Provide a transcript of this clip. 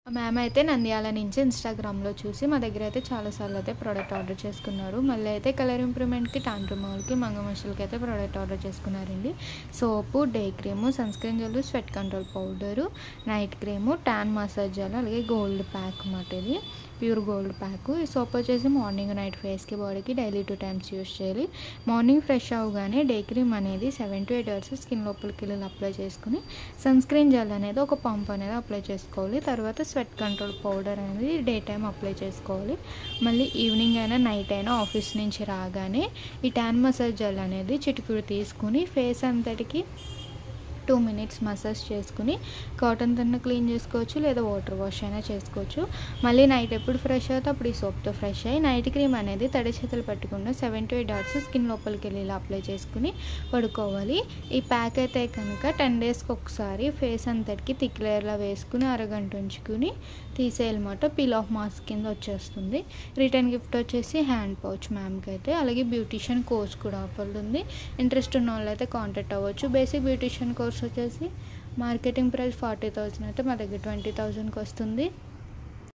Ma'am అయితే నంద్యాల నుంచి ఇన్‌స్టాగ్రామ్‌లో చూసి మా దగ్గర అయితే చాలా సార్లు అయితే ప్రోడక్ట్ ఆర్డర్ చేసుకున్నారు. మళ్ళీ అయితే కలర్ ఇంప్రూవ్‌మెంట్‌కి, టాన్ రిమూవల్‌కి, మంగమషులకి అయితే ప్రోడక్ట్ ఆర్డర్ చేసుకున్నారండి. Soap, day cream, sun screen gel, sweat control powder, night cream, tan massage gel, అలాగే గోల్డ్ ప్యాక్ అన్నమాట ఇది. Pure gold pack. ఈ సోప్ వచ్చేసి మార్నింగ్ నైట్ ఫేస్కి బాడీకి డైలీ 2 టైమ్స్ యూస్ చేయాలి. మార్నింగ్ ఫ్రెష్ అవ్వగానే డే క్రీమ్ అనేది 7 to 8 అవర్స్ స్కిన్ లోపలికి వెళ్ళి అప్లై చేసుకుని సన్ స్క్రీన్ జెల్ అనేది ఒక పంప్ అనేది అప్లై చేసుకోవాలి. తర్వాత స్వెట్ కంట్రోల్ పౌడర్ అనేది డే టైం అప్లై చేసుకోవాలి. మళ్ళీ ఈవినింగ్ అయినా నైట్ అయినా ఆఫీస్ నుంచి రాగానే ఈ ట్యాన్ మసాజ్ జెల్ అనేది చిటికెడు తీసుకుని ఫేస్ అంతటికి 2 minutes మసాజ్ చేసుకుని కాటన్‌తో క్లీన్ చేసుకోవచ్చు, లేదా వాటర్ వాష్ అయినా చేసుకోవచ్చు. మళ్ళీ నైట్ ఎప్పుడు ఫ్రెష్ అవుతే అప్పుడు ఈ సోప్తో ఫ్రెష్ అయ్యి నైట్ క్రీమ్ అనేది తడి చేతులు పెట్టకుండా 7 to 8 hours స్కిన్ లోపలికి వెళ్ళి ఇలా అప్లై చేసుకుని పడుకోవాలి. ఈ ప్యాక్ అయితే కనుక 10 daysకి ఒకసారి ఫేస్ అంతటికి థిక్ లేయర్లా వేసుకుని అరగంట ఉంచుకుని తీసేయాలన్నమాట. పీల్ ఆఫ్ మాస్క్ కింద వచ్చేస్తుంది. రిటర్న్ గిఫ్ట్ వచ్చేసి హ్యాండ్ పౌచ్ మ్యామ్కి అయితే. అలాగే బ్యూటిషియన్ కోర్స్ కూడా ఆఫర్ ఉంది. ఇంట్రెస్ట్ ఉన్న వాళ్ళు అయితే కాంటాక్ట్ అవ్వచ్చు. బేసిక్ బ్యూటిషియన్ కోర్స్ వచ్చేసి మార్కెటింగ్ ప్రైస్ 40,000 అయితే మా దగ్గర 20,000కి వస్తుంది.